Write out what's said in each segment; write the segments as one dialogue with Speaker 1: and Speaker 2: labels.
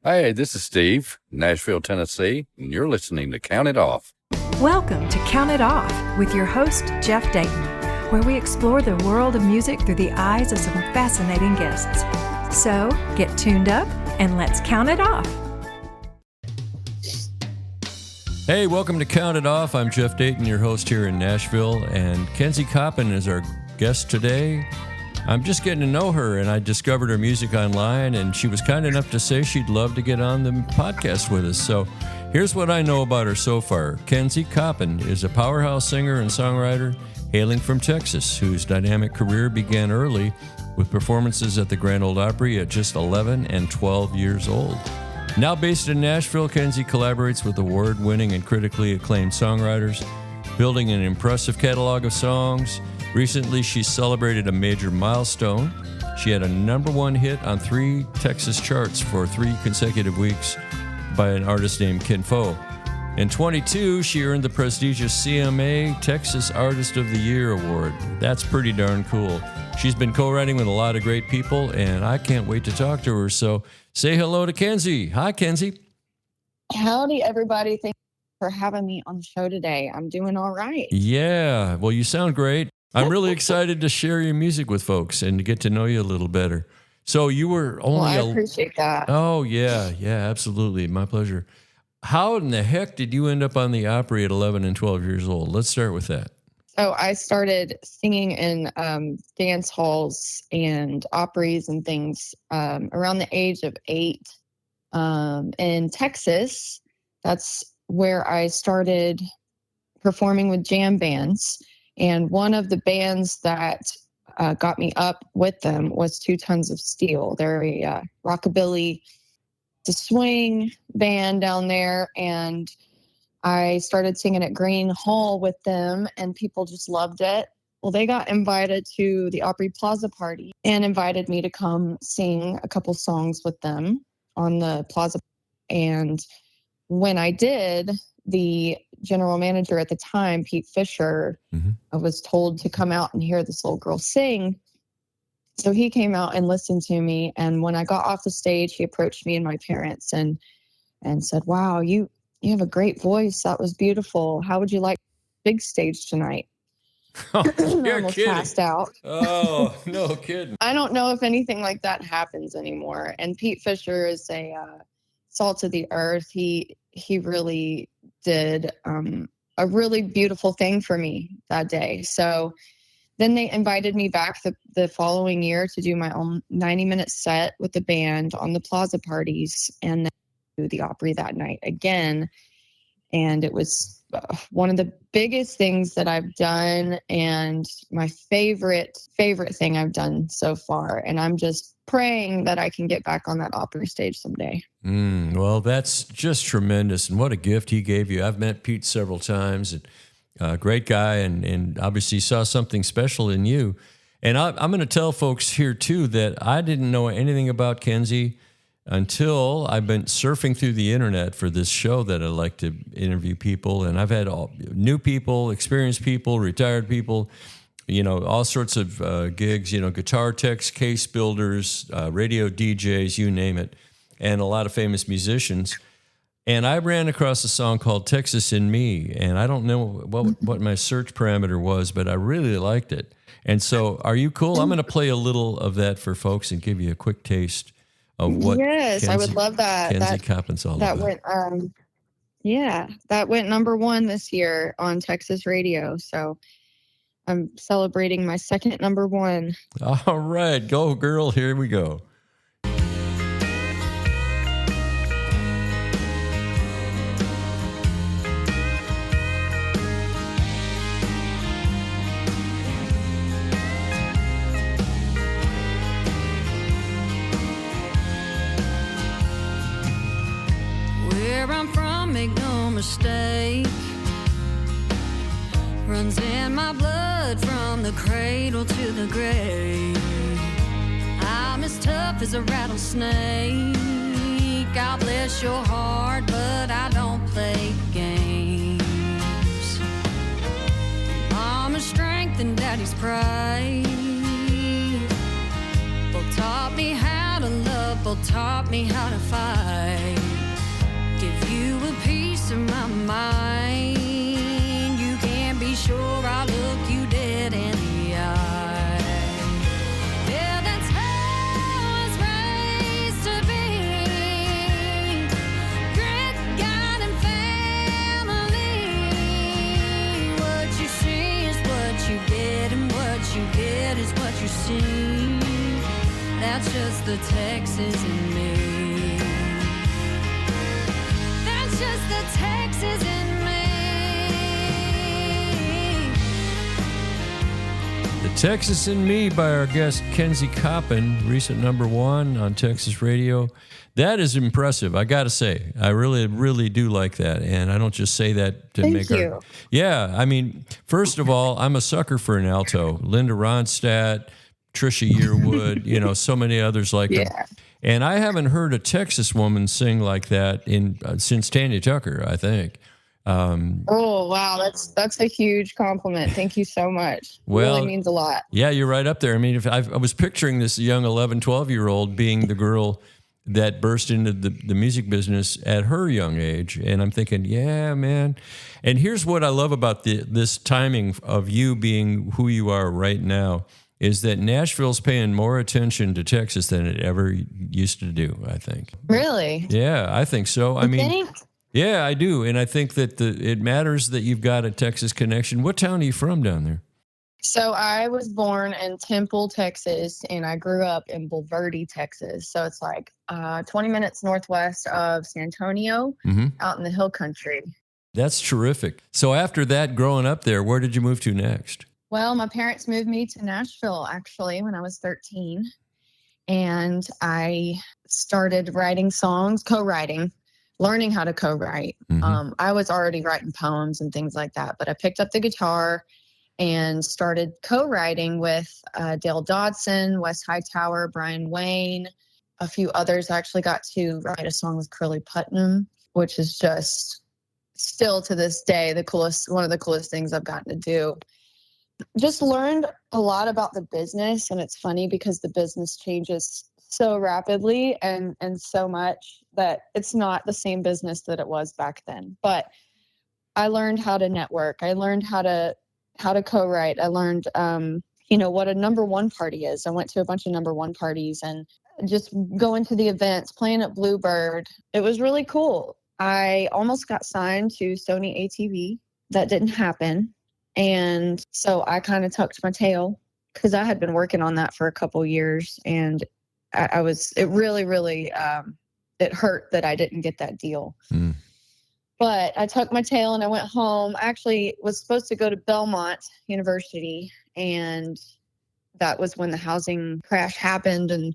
Speaker 1: Hey, this is Steve, Nashville, Tennessee, and you're listening to Count It Off.
Speaker 2: Welcome to Count It Off with your host, Jeff Dayton, where we explore the world of music through the eyes of some fascinating guests. So, get tuned up and let's count it off.
Speaker 3: Hey, welcome to Count It Off. I'm Jeff Dayton, your host here in Nashville, and Kensie Coppin is our guest today. I'm just getting to know her, and I discovered her music online, and she was kind enough to say she'd love to get on the podcast with us. So here's what I know about her so far. Kensie Coppin is a powerhouse singer and songwriter hailing from Texas, whose dynamic career began early with performances at the Grand Ole Opry at just 11 and 12 years old. Now based in Nashville, Kensie collaborates with award-winning and critically acclaimed songwriters, building an impressive catalog of songs. Recently, she celebrated a major milestone. She had a number one hit on 3 Texas charts for 3 consecutive weeks by an artist named Ken Fo. In 22, she earned the prestigious CMA Texas Artist of the Year Award. That's pretty darn cool. She's been co-writing with a lot of great people, and I can't wait to talk to her. So say hello to Kensie. Hi, Kensie.
Speaker 4: Howdy, everybody. Thank you for having me on the show today. I'm doing all right.
Speaker 3: Yeah, well, you sound great. I'm really excited to share your music with folks and to get to know you a little better. So you were only...
Speaker 4: I appreciate that.
Speaker 3: Oh, yeah, absolutely. My pleasure. How in the heck did you end up on the Opry at 11 and 12 years old? Let's start with that.
Speaker 4: So I started singing in dance halls and Opries and things around the age of 8 in Texas. That's where I started performing with jam bands. And one of the bands that got me up with them was 2 Tons of Steel. They're a rockabilly, the swing band down there. And I started singing at Green Hall with them, and people just loved it. Well, they got invited to the Opry Plaza party and invited me to come sing a couple songs with them on the Plaza. And when I did, the general manager at the time, Pete Fisher, I was told to come out and hear this little girl sing. So he came out and listened to me. And when I got off the stage, he approached me and my parents and said, "Wow, you have a great voice. That was beautiful. How would you like big stage tonight?"
Speaker 3: Oh,
Speaker 4: I
Speaker 3: you're
Speaker 4: almost
Speaker 3: kidding.
Speaker 4: passed out.
Speaker 3: Oh, no kidding.
Speaker 4: I don't know if anything like that happens anymore. And Pete Fisher is a salt of the earth. He really did a really beautiful thing for me that day. So then they invited me back the following year to do my own 90-minute set with the band on the Plaza parties, and then do the Opry that night again. And it was one of the biggest things that I've done, and my favorite thing I've done so far. And I'm just praying that I can get back on that Opry stage someday.
Speaker 3: Well, that's just tremendous. And what a gift he gave you. I've met Pete several times, and great guy, and obviously saw something special in you. And I'm going to tell folks here, too, that I didn't know anything about Kensie until I've been surfing through the internet for this show that I like to interview people. And I've had new people, experienced people, retired people, all sorts of gigs, guitar techs, case builders, radio DJs, you name it, and a lot of famous musicians. And I ran across a song called Texas in Me, and I don't know what my search parameter was, but I really liked it. And so are you cool? I'm going to play a little of that for folks and give you a quick taste of what
Speaker 4: I would love that.
Speaker 3: Kensie Coppin's all
Speaker 4: that
Speaker 3: about.
Speaker 4: That went number 1 this year on Texas radio. So I'm celebrating my second number 1.
Speaker 3: All right, go girl, here we go.
Speaker 5: Make no mistake, runs in my blood from the cradle to the grave. I'm as tough as a rattlesnake. God bless your heart, but I don't play games. Mama's strength and daddy's pride both taught me how to love, both taught me how to fight. the Texas in me. That's just the Texas in me.
Speaker 3: The Texas in Me by our guest Kensie Coppin, recent #1 on Texas radio. That is impressive, I got to say. I really, really do like that. And I don't just say that to
Speaker 4: Thank you.
Speaker 3: Yeah, I mean, first of all, I'm a sucker for an alto. Linda Ronstadt, Trisha Yearwood, so many others like them.
Speaker 4: Yeah.
Speaker 3: And I haven't heard a Texas woman sing like that since Tanya Tucker, I think.
Speaker 4: Oh, wow. That's a huge compliment. Thank you so much.
Speaker 3: Well,
Speaker 4: really means a lot.
Speaker 3: Yeah, you're right up there. I mean, if I was picturing this young 11, 12-year-old being the girl that burst into the music business at her young age. And I'm thinking, yeah, man. And here's what I love about this timing of you being who you are right now is that Nashville's paying more attention to Texas than it ever used to do, I think.
Speaker 4: Really?
Speaker 3: Yeah, I think so. I mean, yeah, I do. And I think that it matters that you've got a Texas connection. What town are you from down there?
Speaker 4: So I was born in Temple, Texas, and I grew up in Bulverde, Texas. So it's like 20 minutes northwest of San Antonio, out in the hill country.
Speaker 3: That's terrific. So after that, growing up there, where did you move to next?
Speaker 4: Well, my parents moved me to Nashville, actually, when I was 13. And I started writing songs, co-writing, learning how to co-write. I was already writing poems and things like that, but I picked up the guitar and started co-writing with Dale Dodson, Wes Hightower, Brian Wayne, a few others. I actually got to write a song with Curly Putnam, which is just still to this day one of the coolest things I've gotten to do. Just learned a lot about the business, and it's funny because the business changes so rapidly and so much that it's not the same business that it was back then. But I learned how to network. I learned how to co-write. I learned, what a #1 party is. I went to a bunch of #1 parties and just going to the events, playing at Bluebird. It was really cool. I almost got signed to Sony ATV. That didn't happen. And so I kind of tucked my tail because I had been working on that for a couple years. And it really, really, it hurt that I didn't get that deal. But I tucked my tail and I went home. I actually was supposed to go to Belmont University, and that was when the housing crash happened, and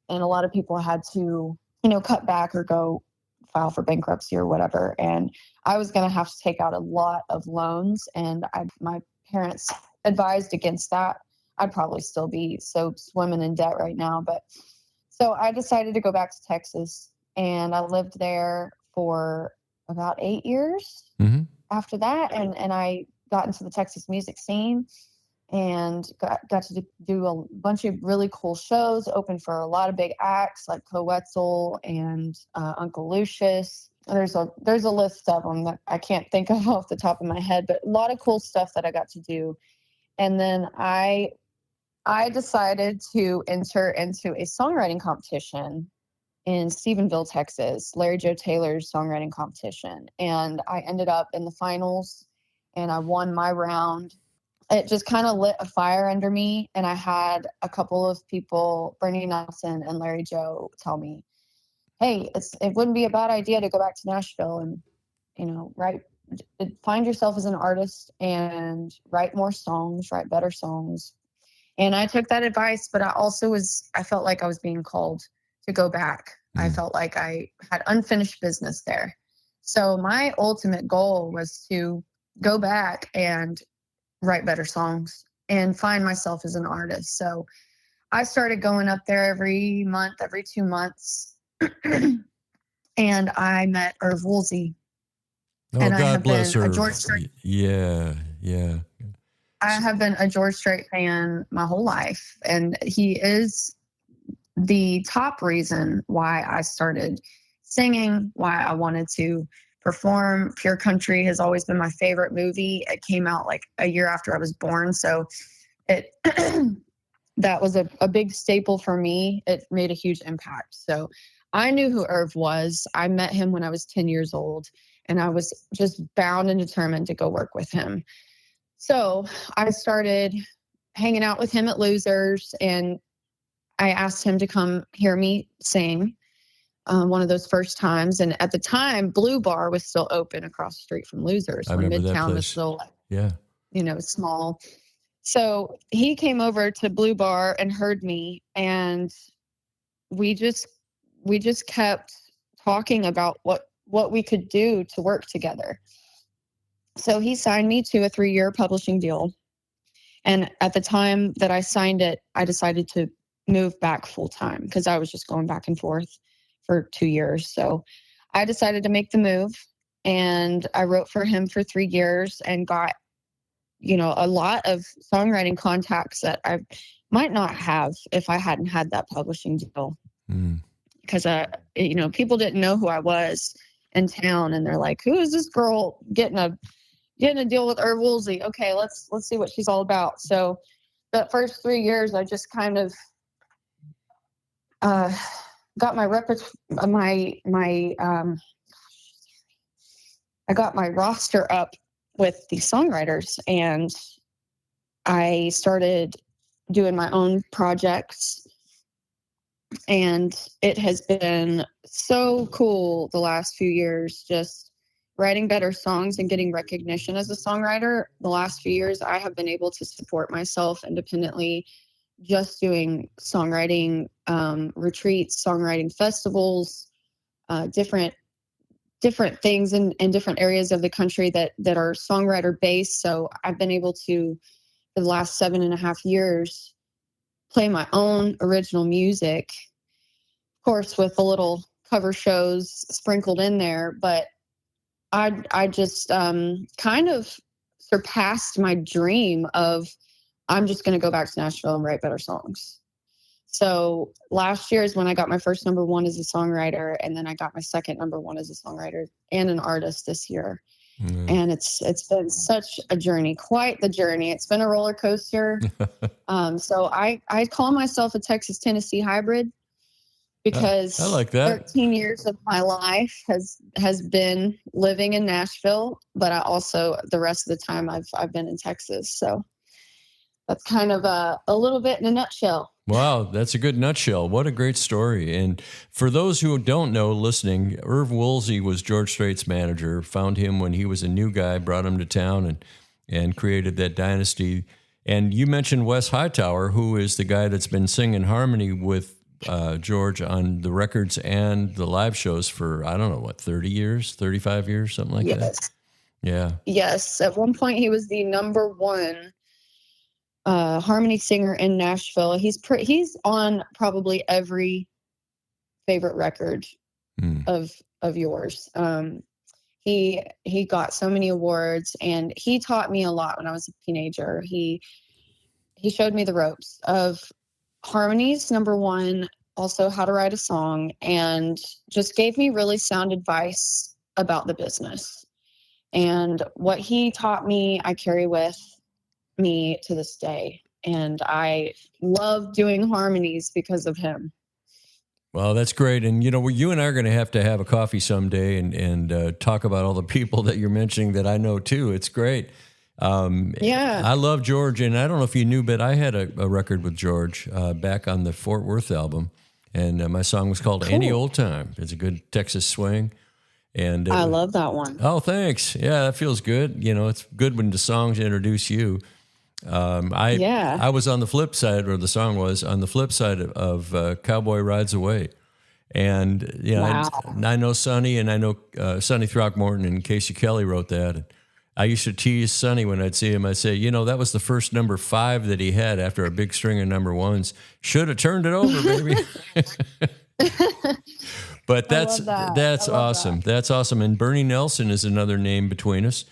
Speaker 4: a lot of people had to, cut back or go file for bankruptcy or whatever. And I was going to have to take out a lot of loans, and my parents advised against that. I'd probably still be swimming in debt right now. But so I decided to go back to Texas, and I lived there for about 8 years after that. And I got into the Texas music scene and got to do a bunch of really cool shows, opened for a lot of big acts like Co Wetzel and Uncle Lucius. There's a list of them that I can't think of off the top of my head, but a lot of cool stuff that I got to do. And then I decided to enter into a songwriting competition in Stephenville, Texas, Larry Joe Taylor's songwriting competition. And I ended up in the finals, and I won my round. It just kind of lit a fire under me. And I had a couple of people, Bernie Nelson and Larry Joe, tell me, hey, it wouldn't be a bad idea to go back to Nashville and, find yourself as an artist and write more songs, write better songs. And I took that advice, but I felt like I was being called to go back. I felt like I had unfinished business there. So my ultimate goal was to go back and write better songs and find myself as an artist. So I started going up there every month, every 2 months. And I met Irv Woolsey.
Speaker 3: Oh,
Speaker 4: and
Speaker 3: God bless her. Yeah.
Speaker 4: I have been a George Strait fan my whole life. And he is the top reason why I started singing, why I wanted to perform. Pure Country has always been my favorite movie. It came out like a year after I was born. So it that was a big staple for me. It made a huge impact. So I knew who Irv was. I met him when I was 10 years old, and I was just bound and determined to go work with him. So I started hanging out with him at Losers, and I asked him to come hear me sing one of those first times. And at the time, Blue Bar was still open across the street from Losers
Speaker 3: I
Speaker 4: when
Speaker 3: remember that
Speaker 4: Midtown was
Speaker 3: place.
Speaker 4: still,
Speaker 3: Yeah.
Speaker 4: Small. So he came over to Blue Bar and heard me, and we just kept talking about what we could do to work together. So he signed me to a 3-year publishing deal. And at the time that I signed it, I decided to move back full time because I was just going back and forth for 2 years. So I decided to make the move, and I wrote for him for 3 years and got, a lot of songwriting contacts that I might not have if I hadn't had that publishing deal. Because, people didn't know who I was in town, and they're like, who is this girl getting a deal with Irv Woolsey? Okay, let's see what she's all about. So that first 3 years, I just kind of got my I got my roster up with the songwriters, and I started doing my own projects. And it has been so cool the last few years, just writing better songs and getting recognition as a songwriter. The last few years, I have been able to support myself independently, just doing songwriting retreats, songwriting festivals, different things in different areas of the country that are songwriter based. So I've been able to, for the last 7.5 years, play my own original music, of course, with a little cover shows sprinkled in there. But I just kind of surpassed my dream of, I'm just going to go back to Nashville and write better songs. So last year is when I got my first number one as a songwriter, and then I got my second number one as a songwriter and an artist this year. And it's been such a journey, quite the journey. It's been a roller coaster. So I call myself a Texas-Tennessee hybrid because
Speaker 3: I like that.
Speaker 4: 13 years of my life has been living in Nashville, but I also, the rest of the time I've been in Texas. So that's kind of a little bit in a nutshell.
Speaker 3: Wow, that's a good nutshell. What a great story. And for those who don't know, listening, Irv Woolsey was George Strait's manager, found him when he was a new guy, brought him to town and created that dynasty. And you mentioned Wes Hightower, who is the guy that's been singing harmony with George on the records and the live shows for, 30 years, 35 years, something like that? Yeah.
Speaker 4: Yes. At one point, he was the number one harmony singer in Nashville. He's on probably every favorite record of yours. He got so many awards, and he taught me a lot when I was a teenager. He showed me the ropes of harmonies, number one, also how to write a song, and just gave me really sound advice about the business. And what he taught me, I carry with me to this day, and I love doing harmonies because of him.
Speaker 3: Well, that's great. And you and I are going to have a coffee someday and talk about all the people that you're mentioning that I know too. It's great.
Speaker 4: Yeah,
Speaker 3: I love George, and I don't know if you knew, but I had a record with George back on the Fort Worth album, and my song was called Any Old Time. It's a good Texas swing. And
Speaker 4: I love that one.
Speaker 3: Oh, thanks. Yeah, that feels good. It's good when the songs introduce you. I was on the flip side, or the song was on the flip side of Cowboy Rides Away. And,
Speaker 4: Wow.
Speaker 3: I know Sonny, and I know Sonny Throckmorton and Casey Kelly wrote that. And I used to tease Sonny when I'd see him. I'd say, that was the first number 5 that he had after a big string of number ones. Should have turned it over, baby. But that's awesome. That's awesome. And Bernie Nelson is another name between us.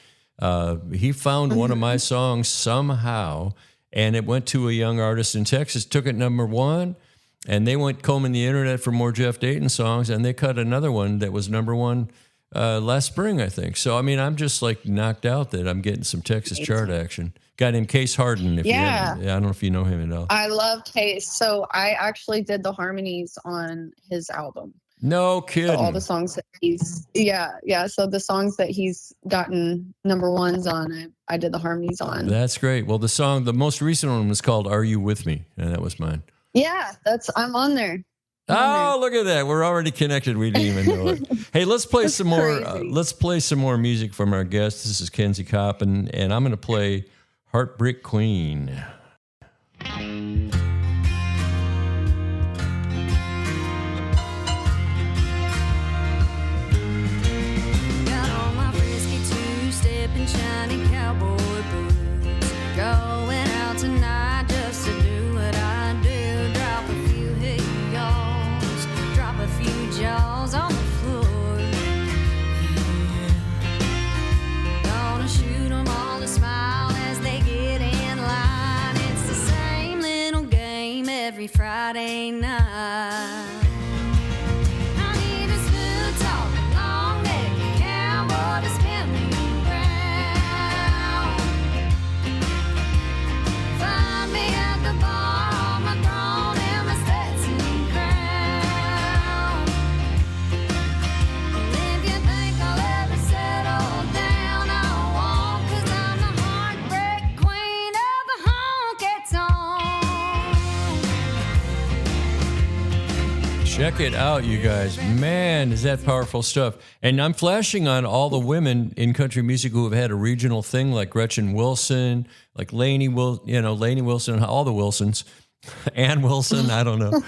Speaker 3: He found one of my songs somehow, and it went to a young artist in Texas, took it number 1, and they went combing the internet for more Jeff Dayton songs, and they cut another one that was number 1 last spring, I think. So, I'm just like knocked out that I'm getting some Texas chart action. Guy named Case Harden. I don't know if you know him at all.
Speaker 4: I love Case. So I actually did the harmonies on his album.
Speaker 3: No kidding.
Speaker 4: So all the songs that So the songs that he's gotten number 1s on, I did the harmonies on.
Speaker 3: That's great. Well, the most recent one was called "Are You With Me," and that was mine.
Speaker 4: Yeah, I'm on there.
Speaker 3: Oh, look at that. We're already connected. We didn't even know it. Hey, let's play some more. Let's play some more music from our guest. This is Kensie Coppin, and I'm going to play Heartbreak Queen.
Speaker 5: Got on my frisky two-step and shiny cowboy boots. Going out tonight just to do what I do. Drop a few hey-y'alls, drop a few jaws on the floor. Yeah. Gonna shoot 'em all a smile as they get in line. It's the same little game every Friday night. I need a smooth talking, long-necked cowboy to spin me round. Find me at the bar on my throne and my Stetson crown. And if you think I'll ever settle down, I won't, 'cause I'm the heartbreak queen of the honky-tonk.
Speaker 3: Check it out, you guys. Man, is that powerful stuff. And I'm flashing on all the women in country music who have had a regional thing, like Gretchen Wilson, like Lainey Wilson, all the Wilsons, Ann Wilson, I don't know.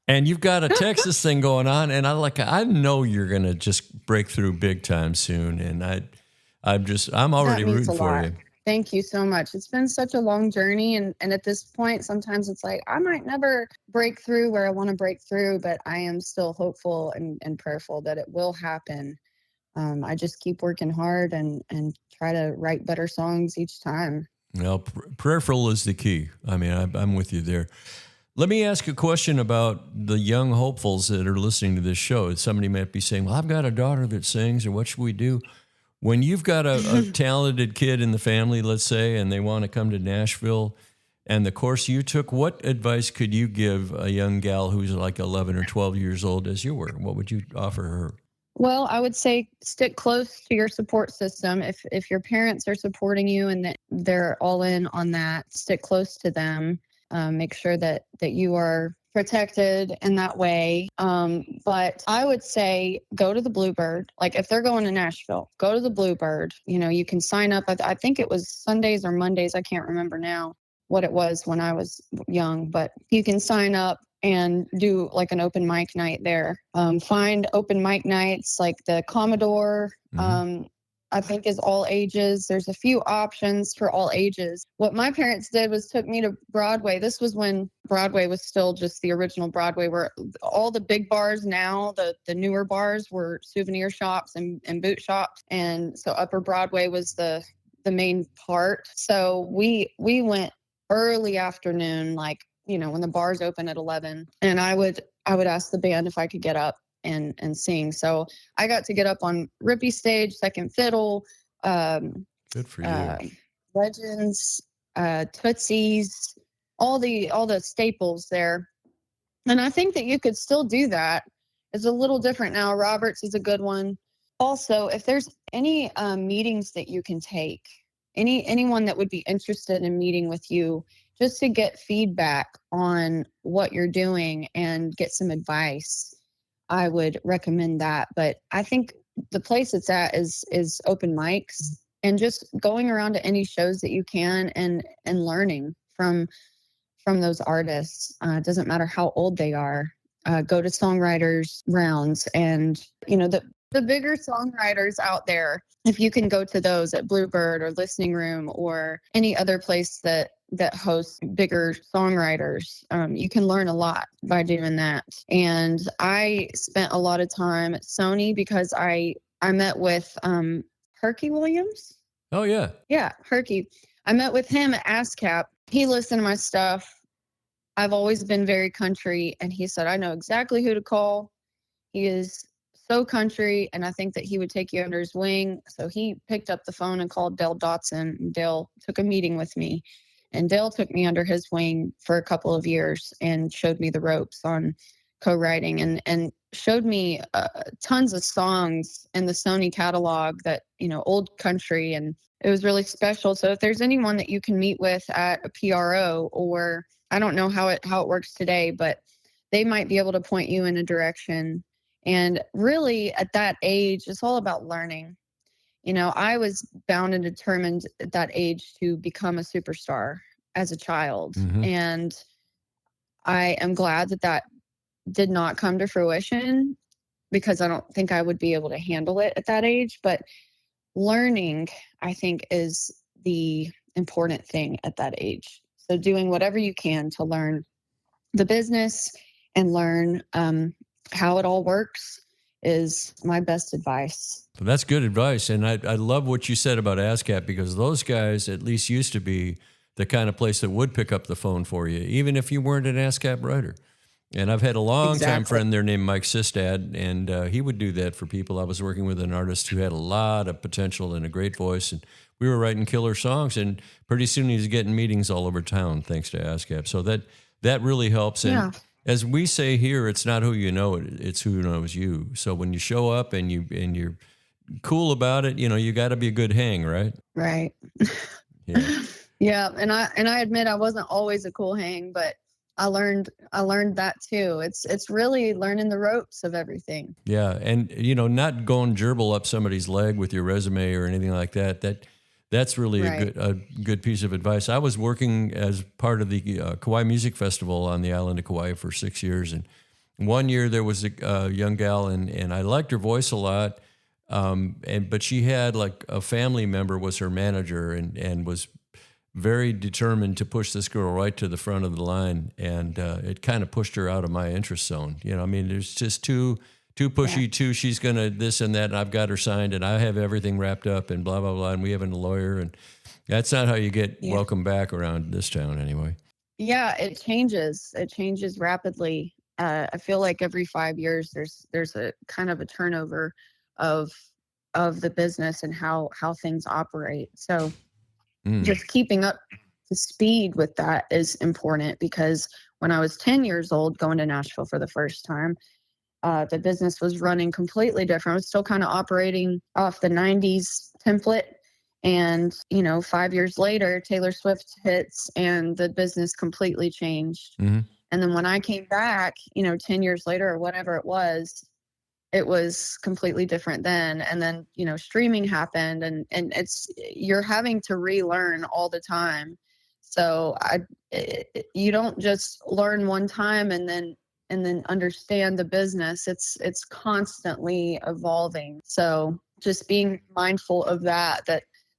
Speaker 3: And you've got a Texas thing going on, and I know you're going to just break through big time soon. And I'm already
Speaker 4: That means
Speaker 3: rooting
Speaker 4: a
Speaker 3: for
Speaker 4: lot.
Speaker 3: you.
Speaker 4: Thank you so much. It's been such a long journey. And at this point, sometimes it's like, I might never break through where I want to break through, but I am still hopeful and prayerful that it will happen. I just keep working hard and try to write better songs each time.
Speaker 3: Well, prayerful is the key. I mean, I'm with you there. Let me ask a question about the young hopefuls that are listening to this show. Somebody might be saying, well, I've got a daughter that sings, or what should we do? When you've got a talented kid in the family, let's say, and they want to come to Nashville, and the course you took, what advice could you give a young gal who's like 11 or 12 years old as you were? What would you offer her?
Speaker 4: Well, I would say stick close to your support system. If your parents are supporting you and that they're all in on that, stick close to them. Make sure that you are protected in that way. But I would say go to the Bluebird. Like if they're going to Nashville, go to the Bluebird. You can sign up. I think it was Sundays or Mondays. I can't remember now what it was when I was young, but you can sign up and do like an open mic night there. Find open mic nights like the Commodore. I think is all ages. There's a few options for all ages. What my parents did was took me to Broadway. This was when Broadway was still just the original Broadway, where all the big bars now, the newer bars were souvenir shops and boot shops. And so Upper Broadway was the main part. So we went early afternoon, like, when the bars open at 11. And I would ask the band if I could get up and sing. So I got to get up on Rippy stage, second fiddle,
Speaker 3: Good for you.
Speaker 4: Legends, Tootsies, all the staples there. And I think that you could still do that. It's a little different now. Roberts is a good one. Also, if there's any meetings that you can take, anyone that would be interested in meeting with you, just to get feedback on what you're doing and get some advice, I would recommend that. But I think the place it's at is open mics and just going around to any shows that you can and learning from those artists. It doesn't matter how old they are. Go to songwriters rounds and, the bigger songwriters out there, if you can go to those at Bluebird or Listening Room or any other place that hosts bigger songwriters, you can learn a lot by doing that. And I spent a lot of time at Sony because I met with Herky Williams.
Speaker 3: Oh, yeah.
Speaker 4: Yeah, Herky. I met with him at ASCAP. He listened to my stuff. I've always been very country, and he said, I know exactly who to call. He is so country, and I think that he would take you under his wing. So he picked up the phone and called Dale Dotson. Dale took a meeting with me, and Dale took me under his wing for a couple of years and showed me the ropes on co-writing and showed me tons of songs in the Sony catalog that, old country, and it was really special. So if there's anyone that you can meet with at a PRO or I don't know how it works today, but they might be able to point you in a direction. And really, at that age, it's all about learning. I was bound and determined at that age to become a superstar as a child.
Speaker 3: Mm-hmm.
Speaker 4: And I am glad that did not come to fruition, because I don't think I would be able to handle it at that age. But learning, I think, is the important thing at that age. So doing whatever you can to learn the business and learn how it all works is my best advice.
Speaker 3: Well, that's good advice. And I love what you said about ASCAP, because those guys at least used to be the kind of place that would pick up the phone for you, even if you weren't an ASCAP writer. And I've had a long-time friend there named Mike Sistad, and he would do that for people. I was working with an artist who had a lot of potential and a great voice, and we were writing killer songs, and pretty soon he's getting meetings all over town thanks to ASCAP. So that really helps. And as we say here, it's not who you know, it's who knows you. So when you show up and you're cool about it, you got to be a good hang, right?
Speaker 4: Right.
Speaker 3: Yeah.
Speaker 4: Yeah, and I admit I wasn't always a cool hang, but I learned that too. It's really learning the ropes of everything.
Speaker 3: Yeah, and not going gerbil up somebody's leg with your resume or anything like that. That's really a good piece of advice. I was working as part of the Kauai Music Festival on the island of Kauai for 6 years, and one year there was a young gal, and I liked her voice a lot, but she had like a family member was her manager, and was very determined to push this girl right to the front of the line, and it kind of pushed her out of my interest zone. There's just too pushy, she's going to this and that, and I've got her signed, and I have everything wrapped up, and blah, blah, blah, and we have a lawyer, and that's not how you get welcome back around this town anyway. Yeah,
Speaker 4: it changes. It changes rapidly. I feel like every 5 years there's a kind of a turnover of the business and how things operate. So just keeping up to speed with that is important, because when I was 10 years old going to Nashville for the first time, the business was running completely different. I was still kind of operating off the 90s template. And, 5 years later, Taylor Swift hits and the business completely changed. Mm-hmm. And then when I came back, 10 years later or whatever it was completely different then. And then, streaming happened, and you're having to relearn all the time. So you don't just learn one time and then understand the business. It's constantly evolving. So just being mindful of that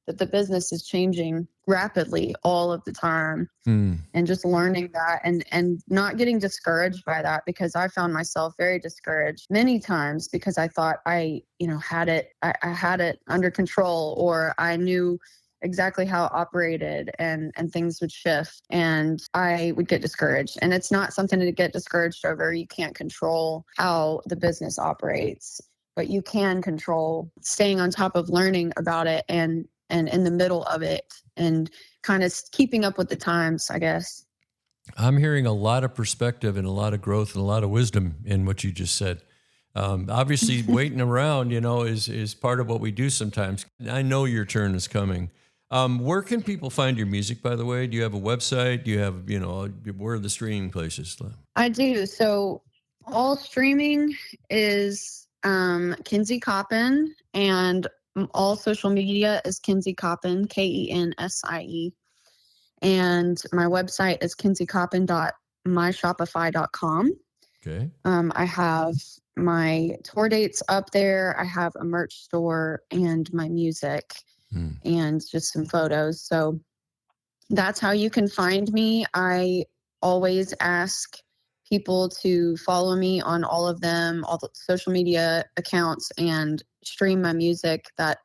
Speaker 4: the business is changing rapidly all of the time, and just learning that and not getting discouraged by that, because I found myself very discouraged many times because I thought I had it under control, or I knew exactly how it operated, and things would shift and I would get discouraged. And it's not something to get discouraged over. You can't control how the business operates, but you can control staying on top of learning about it and in the middle of it, and kind of keeping up with the times, I guess.
Speaker 3: I'm hearing a lot of perspective and a lot of growth and a lot of wisdom in what you just said. Obviously, waiting around, is part of what we do sometimes. I know your turn is coming. Where can people find your music, by the way? Do you have a website? Do you have, where are the streaming places?
Speaker 4: I do. So all streaming is Kensie Coppin, and all social media is Kensie Coppin, Kensie. And my website is kensiecoppin.myshopify.com.
Speaker 3: Okay.
Speaker 4: I have my tour dates up there. I have a merch store and my music and just some photos. So that's how you can find me. I always ask people to follow me on all of them, all the social media accounts, and stream my music. That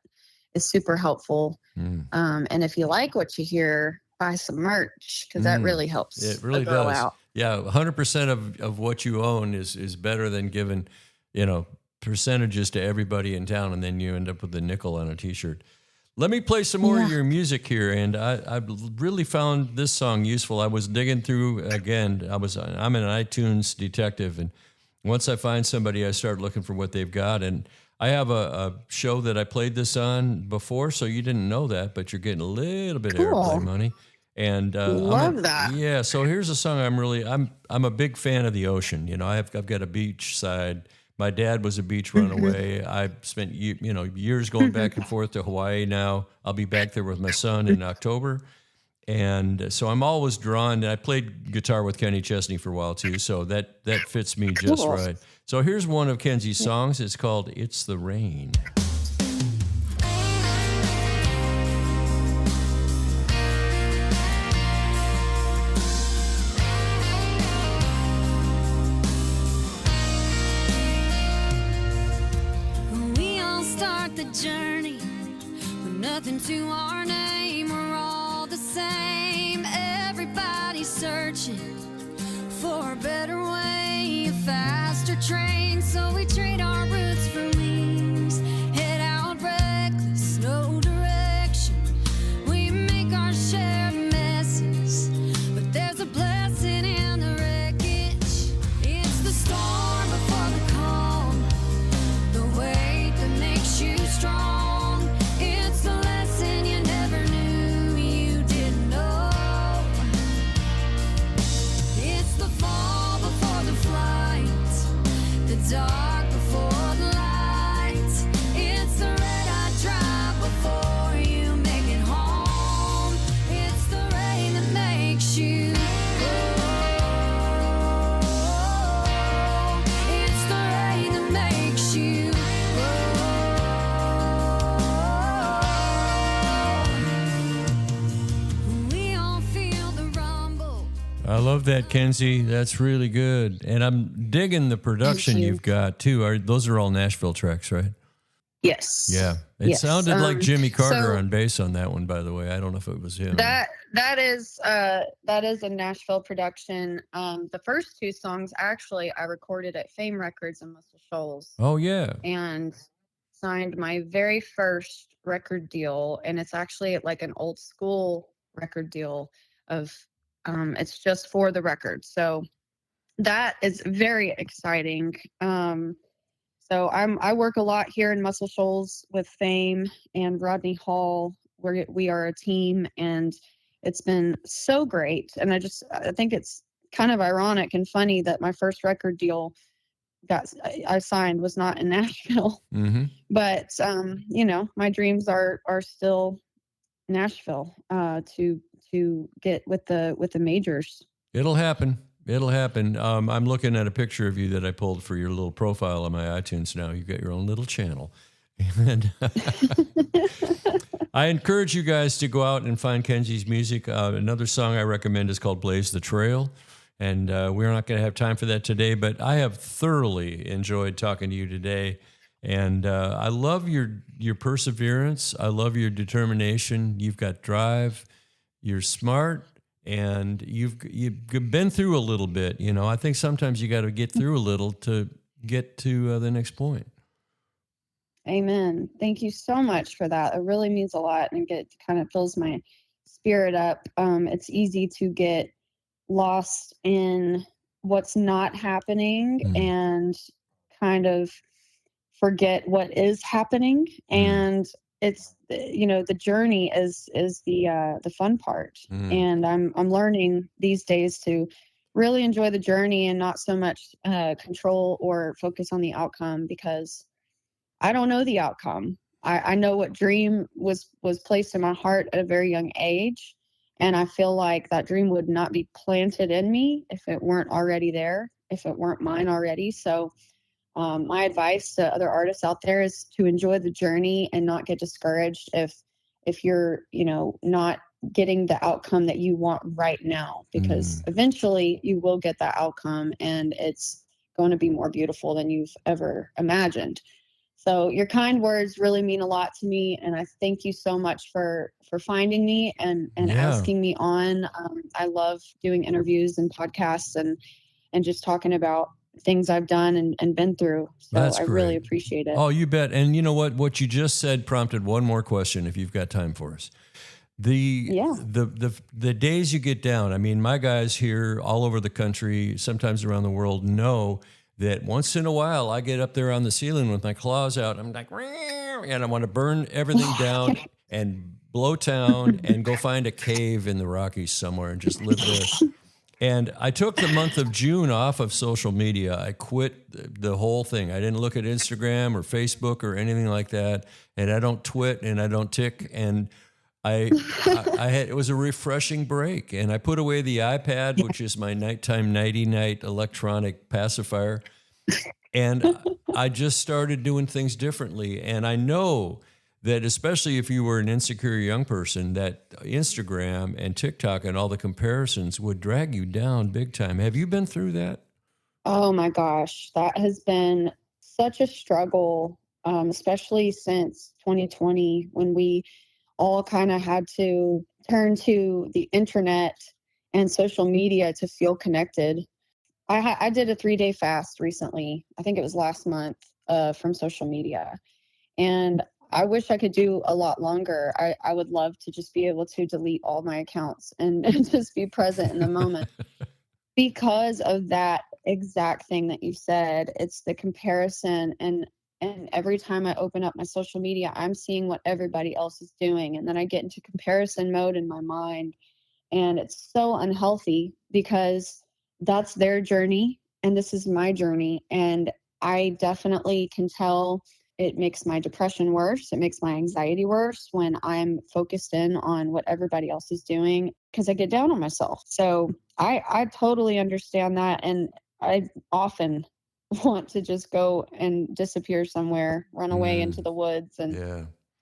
Speaker 4: is super helpful. And if you like what you hear, buy some merch, because that really helps.
Speaker 3: It really does. Out. Yeah, 100% of what you own is better than giving, percentages to everybody in town, and then you end up with a nickel on a T-shirt. Let me play some more of your music here, and I really found this song useful. I was digging through again. I'm an iTunes detective, and once I find somebody, I start looking for what they've got. And I have a show that I played this on before, so you didn't know that, but you're getting a little bit of airplay money. And
Speaker 4: Love that.
Speaker 3: Yeah, so here's a song I'm a big fan of the ocean. You know, I've got a beach side. My dad was a beach runaway. I spent years going back and forth to Hawaii. Now I'll be back there with my son in October. And so I'm always drawn. And I played guitar with Kenny Chesney for a while too, so that fits me just
Speaker 4: Cool.
Speaker 3: right. So here's one of Kensie's songs. It's called "It's the Rain."
Speaker 5: We all start the journey with nothing to our name. We're all the same. Everybody's searching for a better way, a faster train. So we trade our roots for wings, head out reckless, no direction. We make our share of messes, but there's a blessing in the wreckage. It's the storm before the calm, the weight that makes you strong. It's the lesson you never knew you didn't know. It's the fall before the flight, the dark before the light. It's the red-eye drive before you make it home. It's the rain that makes you grow. It's the rain that makes you grow. We all feel the rumble.
Speaker 3: I love that, Kensie. That's really good. And I'm digging the production
Speaker 4: Thank you.
Speaker 3: you've got too. Those are all Nashville tracks, right?
Speaker 4: Yes.
Speaker 3: Yeah. It
Speaker 4: Yes.
Speaker 3: sounded like Jimmy Carter
Speaker 4: so-
Speaker 3: on bass on that one, by the way. I don't know if it was him.
Speaker 4: That is a Nashville production. The first two songs actually I recorded at Fame Records in Muscle Shoals
Speaker 3: Oh, yeah.
Speaker 4: and signed my very first record deal, and it's actually like an old school record deal of it's just for the record. So that is very exciting. So I work a lot here in Muscle Shoals with Fame and Rodney Hall. We are a team, and it's been so great. And I think it's kind of ironic and funny that my first record deal I signed was not in Nashville,
Speaker 3: Mm-hmm.
Speaker 4: but my dreams are still Nashville to get with the majors.
Speaker 3: It'll happen. It'll happen. I'm looking at a picture of you that I pulled for your little profile on my iTunes now. You've got your own little channel. And I encourage you guys to go out and find Kensie's music. Another song I recommend is called Blaze the Trail. And we're not going to have time for that today, but I have thoroughly enjoyed talking to you today. And I love your perseverance. I love your determination. You've got drive. You're smart. And you've been through a little bit. You know, I think sometimes you got to get through a little to get to the next point.
Speaker 4: Amen. Thank you so much for that. It really means a lot, and it kind of fills my spirit up. It's easy to get lost in what's not happening and kind of forget what is happening. And it's the journey is the fun part. And I'm learning these days to really enjoy the journey and not so much control or focus on the outcome, because I don't know the outcome. I know what dream was placed in my heart at a very young age, and I feel like that dream would not be planted in me if it weren't already there, if it weren't mine already. So my advice to other artists out there is to enjoy the journey and not get discouraged if you're not getting the outcome that you want right now, because eventually you will get that outcome, and it's going to be more beautiful than you've ever imagined. So your kind words really mean a lot to me, and I thank you so much for finding me and asking me on. I love doing interviews and podcasts and just talking about things I've done and been through. So
Speaker 3: That's
Speaker 4: I
Speaker 3: great.
Speaker 4: really appreciate it.
Speaker 3: Oh, you bet. And you know what you just said prompted one more question, if you've got time for us. The days you get down, I mean, my guys here all over the country, sometimes around the world, know that once in a while I get up there on the ceiling with my claws out. I'm like, and I want to burn everything down. and blow town and go find a cave in the Rockies somewhere and just live there. And I took the month of June off of social media. I quit the whole thing. I didn't look at Instagram or Facebook or anything like that. And I don't twit and I don't tick. And I had, it was a refreshing break. And I put away the iPad, which is my nighttime nighty-night electronic pacifier. And I just started doing things differently. And I know that especially if you were an insecure young person, that Instagram and TikTok and all the comparisons would drag you down big time. Have you been through that?
Speaker 4: Oh my gosh, that has been such a struggle, especially since 2020 when we all kind of had to turn to the internet and social media to feel connected. I did a 3-day fast recently. I think it was last month from social media. And I wish I could do a lot longer. I would love to just be able to delete all my accounts and just be present in the moment. Because of that exact thing that you said, it's the comparison. And every time I open up my social media, I'm seeing what everybody else is doing. And then I get into comparison mode in my mind. And it's so unhealthy because that's their journey and this is my journey. And I definitely can tell it makes my depression worse. It makes my anxiety worse when I'm focused in on what everybody else is doing because I get down on myself. So I totally understand that. And I often want to just go and disappear somewhere, run away into the woods.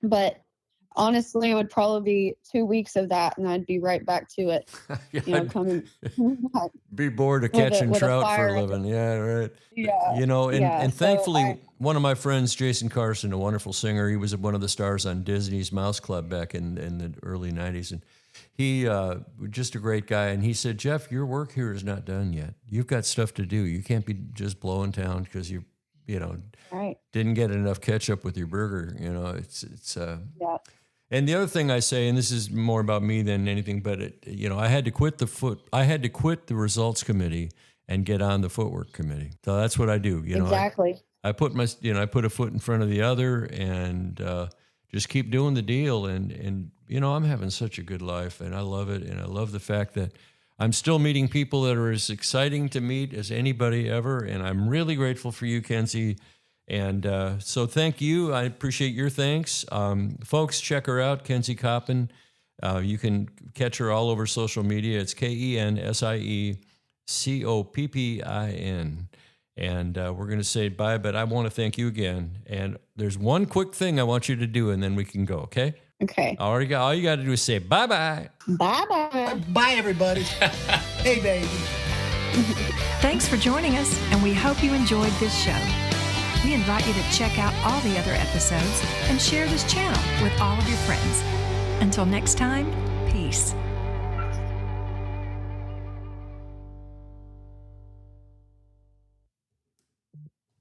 Speaker 4: But honestly, it would probably be 2 weeks of that and I'd be right back to it. Coming
Speaker 3: be bored of catching trout for a living. Yeah, right.
Speaker 4: Yeah.
Speaker 3: And thankfully, one of my friends, Jason Carson, a wonderful singer, he was one of the stars on Disney's Mouse Club back in the early 90s. And he just a great guy. And he said, Jeff, your work here is not done yet. You've got stuff to do. You can't be just blowing town because you didn't get enough ketchup with your burger. It's And the other thing I say, and this is more about me than anything, but I had to quit the results committee and get on the footwork committee. So that's what I do.
Speaker 4: Exactly.
Speaker 3: I put I put a foot in front of the other and just keep doing the deal. And I'm having such a good life and I love it. And I love the fact that I'm still meeting people that are as exciting to meet as anybody ever. And I'm really grateful for you, Kensie. And so thank you. I appreciate your thanks. Folks, check her out, Kensie Coppin. You can catch her all over social media. It's KenSieCoppin. And we're going to say bye, but I want to thank you again. And there's one quick thing I want you to do, and then we can go, okay?
Speaker 4: Okay.
Speaker 3: All you got to do is say bye-bye.
Speaker 4: Bye-bye.
Speaker 6: Bye, everybody. Hey, baby.
Speaker 2: Thanks for joining us, and we hope you enjoyed this show. We invite you to check out all the other episodes and share this channel with all of your friends. Until next time, peace.